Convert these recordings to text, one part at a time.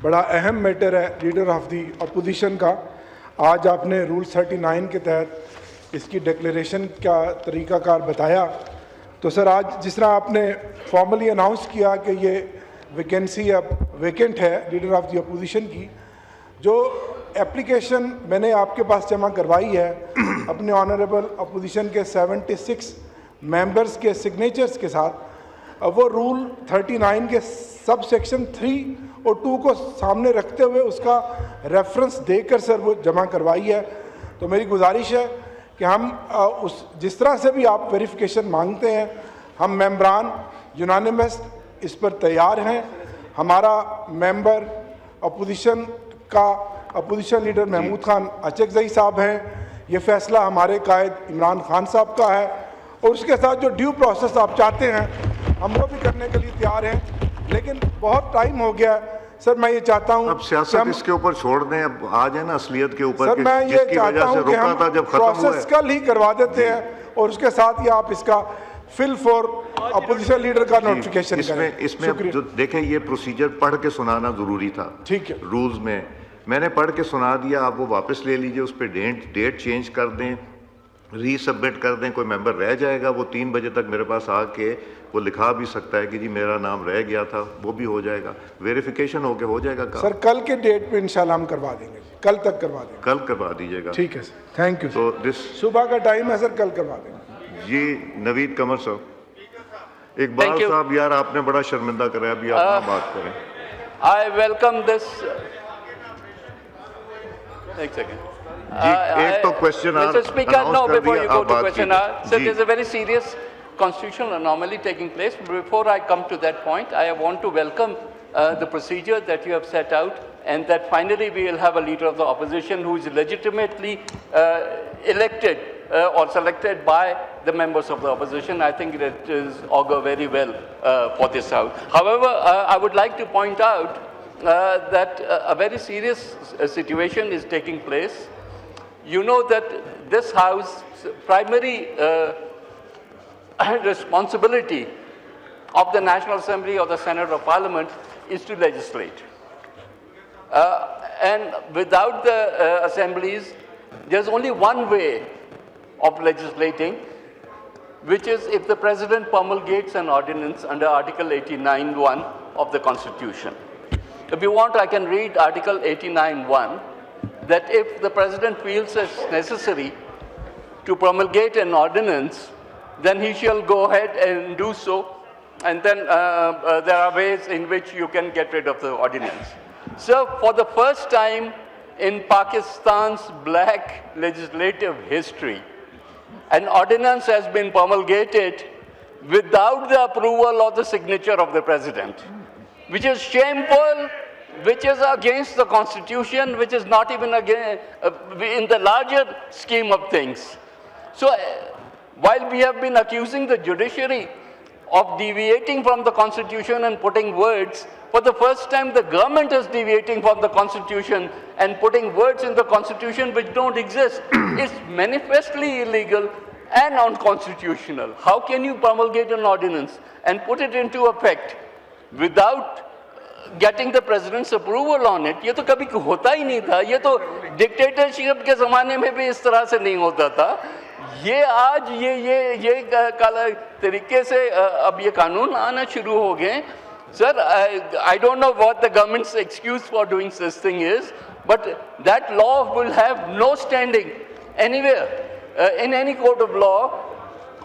बड़ा अहम मैटर है लीडर ऑफ दी अपोजिशन का। आज आपने रूल 39 के तहत इसकी डिक्लेरेशन का तरीक़ाकार बताया। तो सर, आज जिस तरह आपने फॉर्मली अनाउंस किया कि ये वैकेंसी अब वैकेंट है लीडर ऑफ दी अपोजिशन की, जो एप्लीकेशन मैंने आपके पास जमा करवाई है अपने ऑनरेबल अपोजिशन के 76 मेंबर्स के सिग्नेचर्स के साथ, वो रूल 39 के सब सेक्शन 3 और 2 को सामने रखते हुए उसका रेफरेंस देकर सर वो जमा करवाई है। तो मेरी गुजारिश है कि हम उस जिस तरह से भी आप वेरिफिकेशन मांगते हैं, हम मेंबरान यूनानिमस इस पर तैयार हैं। हमारा मेंबर अपोजिशन का अपोजिशन लीडर महमूद खान अचकजई साहब हैं। ये फैसला हमारे कायद इमरान खान साहब का है और उसके साथ जो ड्यू प्रोसेस आप चाहते हैं हम वो भी करने के लिए तैयार हैं। लेकिन बहुत टाइम हो गया सर, मैं ये चाहता हूँ अब सियासत इसके ऊपर छोड़ दें, अब आ जाए ना असलियत के ऊपर। सर, मैं ये चाहता हूँ कि हम प्रोसेस कल ही करवा देते हैं और उसके साथ ही आप इसका फिल फॉर अपोजिशन लीडर का नोटिफिकेशन करें। इसमें जो देखें, ये प्रोसीजर पढ़ के सुनाना जरूरी था। ठीक है, रूल्स में मैंने पढ़ के सुना दिया, आप वो वापस ले लीजिए, उस पर डेट चेंज कर दें, रीसबमिट कर दें। कोई मेंबर रह जाएगा, वो 3 बजे तक मेरे पास आके वो लिखा भी सकता है कि जी मेरा नाम रह गया था, वो भी हो जाएगा, वेरिफिकेशन हो जाएगा काम। सर, कल के डेट पे इंशाल्लाह हम करवा देंगे, कल तक करवा देंगे। कल करवा दीजिएगा। ठीक है सर, थैंक यू। तो दिस सुबह का टाइम है सर, कल करवा देंगे। जी नवीद कमर साहब, इकबाल साहब, यार आपने बड़ा शर्मिंदा कराया, अभी आप ना बात करें। I welcome this. एक सेकंड एक तो question Mr. Speaker, no, before you go to question so there's a very serious constitutional anomaly taking place. Before I come to that point, I want to welcome the procedure that you have set out, and that finally we will have a leader of the opposition who is legitimately elected or selected by the members of the opposition. I think that is augur very well for this House. However, I would like to point out that a very serious situation is taking place. You know that this House's primary responsibility of the National Assembly or the Senate or Parliament is to legislate. And without the assemblies, there's only one way of legislating, which is if the President promulgates an ordinance under Article 89(1) of the Constitution. If you want, I can read Article 89(1), that if the President feels it's necessary to promulgate an ordinance, then he shall go ahead and do so, and then there are ways in which you can get rid of the ordinance. So for the first time in Pakistan's black legislative history, an ordinance has been promulgated without the approval or the signature of the President, which is shameful, which is against the Constitution, which is not even in the larger scheme of things. So while we have been accusing the judiciary of deviating from the Constitution and putting words, for the first time the government is deviating from the Constitution and putting words in the Constitution which don't exist. It's manifestly illegal and unconstitutional. How can you promulgate an ordinance and put it into effect without getting the President's approval on it? ये तो कभी होता ही नहीं था। ये तो dictatorship के ज़माने में भी इस तरह से नहीं होता था। ये आज ये काला तरीके से अब ये कानून आना शुरू हो गए। Sir, I don't know what the government's excuse for doing this thing is, but that law will have no standing anywhere in any court of law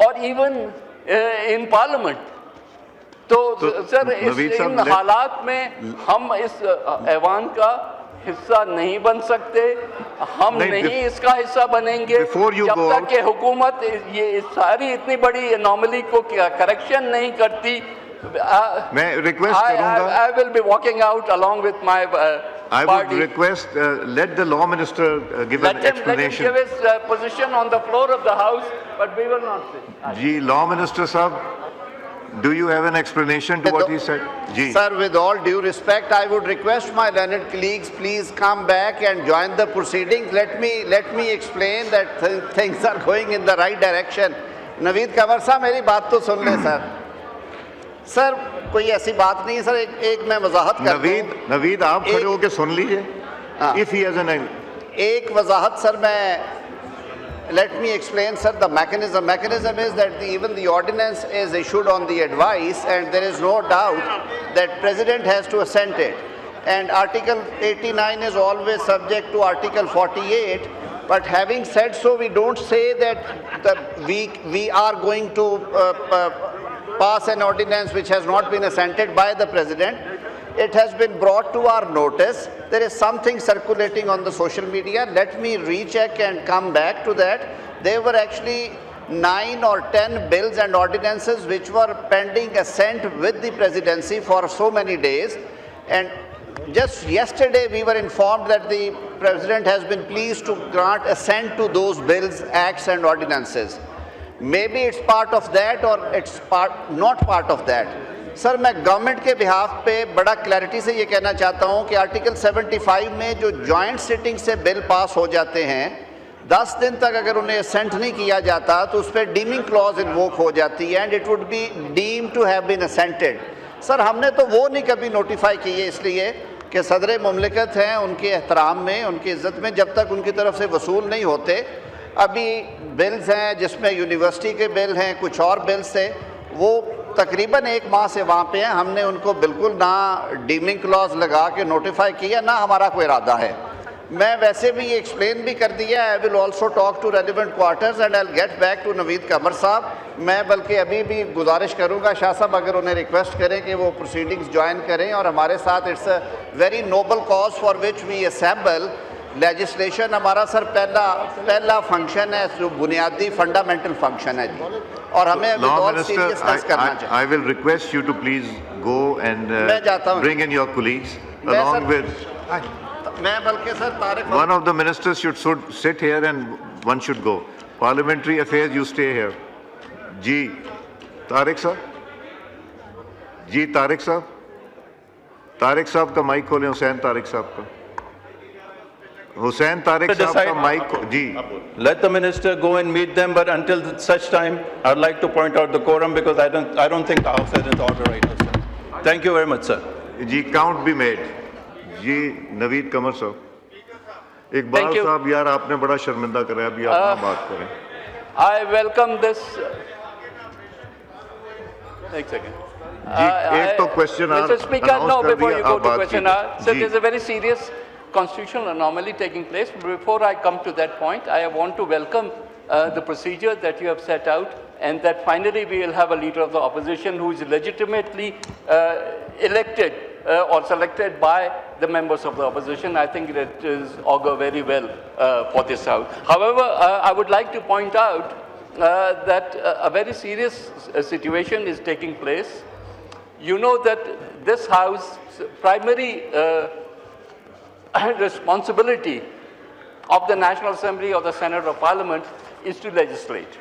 or even in Parliament. तो सर इन हालात में हम इस ऐवान का हिस्सा नहीं बन सकते, हम नहीं इसका हिस्सा बनेंगे जब तक कि हुकूमत ये सारी इतनी बड़ी एनोमली को करेक्शन नहीं करती। मैं रिक्वेस्ट करूंगा, I will be walking out along with my I would request let the law minister give an explanation. Let him give his position on the floor of the House, but we will not say. Ji law minister साहब, do you have an explanation to what he said? Ji. Sir, with all due respect, I would request my learned colleagues, please come back and join the proceedings. Let me explain that things are going in the right direction. Naveed Kanwar साहब, मेरी बात तो सुन ले sir. Sir कोई ऐसी बात नहीं है सर, एक मैं वजाहत कर दूं। नवीद आप खड़े होके सुन लीजिए। हाँ। इफ ही हैज एन एक वजाहत सर मैं, let me explain sir the mechanism. Mechanism is that even the ordinance is issued on the advice, and there is no doubt that President has to assent it. And Article 89 is always subject to Article 48. But having said so, we don't say that we are going to pass an ordinance which has not been assented by the President. It has been brought to our notice. There is something circulating on the social media. Let me recheck and come back to that. There were actually 9 or 10 bills and ordinances which were pending assent with the presidency for so many days. And just yesterday we were informed that the President has been pleased to grant assent to those bills, acts and ordinances. Maybe it's part of that or it's not part of that. Sir मैं government के behalf पे बड़ा clarity से ये कहना चाहता हूँ कि आर्टिकल 75 में जो जॉइंट सिटिंग से बिल पास हो जाते हैं, 10 दिन तक अगर उन्हें असेंट नहीं किया जाता तो उस पर डीमिंग क्लॉज इन्वोक हो जाती है, and it would be deem to have been assented. Sir हमने तो वो नहीं कभी नोटिफाई किए, इसलिए कि सदर मुमलिकत हैं, उनके एहतराम में, उनकी इज़्ज़त में जब तक उनकी तरफ से वसूल नहीं होते। अभी बिल्स हैं जिसमें यूनिवर्सिटी के बिल हैं, कुछ और बिल्स थे, वो तकरीबन 1 माह से वहाँ पे हैं। हमने उनको बिल्कुल ना डीमिंग क्लॉज लगा के नोटिफाई किया, ना हमारा कोई इरादा है। मैं वैसे भी ये एक्सप्लेन भी कर दिया, I will also talk to relevant quarters and I will get back to Naveed Qamar साहब। मैं बल्कि अभी भी गुजारिश करूँगा शाह साहब अगर उन्हें रिक्वेस्ट करें कि वो प्रोसीडिंग्स ज्वाइन करें और हमारे साथ। It's a very noble cause for which we assemble legislation. हमारा सर पहला फंक्शन है जो बुनियादी फंडामेंटल फंक्शन है जी, और हमें विद ऑल सीरियसनेस करना चाहिए। I will request you to please go and bring in your colleagues along with मैं बल्कि sir Tariq one of the ministers should sit here and one should go. Parliamentary affairs you stay here. जी तारिक साहब का mike खोलें। हुसैन तारिक साहब का mike जी। Let the minister go and meet them, but until such time, I'd like to point out the quorum because I don't think the House is in order right now, sir. Thank you very much, sir. जी count be made. जी नवीद कमर साहब। इकबाल साहब यार आपने बड़ा शर्मिंदा करा, अभी आप ना बात करें। I welcome this. एक second. एक तो question Mr. Speaker, no, before you go to question hour, so there's a very serious constitutional anomaly taking place. Before I come to that point, I want to welcome the procedure that you have set out, and that finally we will have a leader of the opposition who is legitimately elected or selected by the members of the opposition. I think that is augur very well for this House. However, I would like to point out that a very serious situation is taking place. You know that this House's primary responsibility of the National Assembly or the Senate or Parliament is to legislate.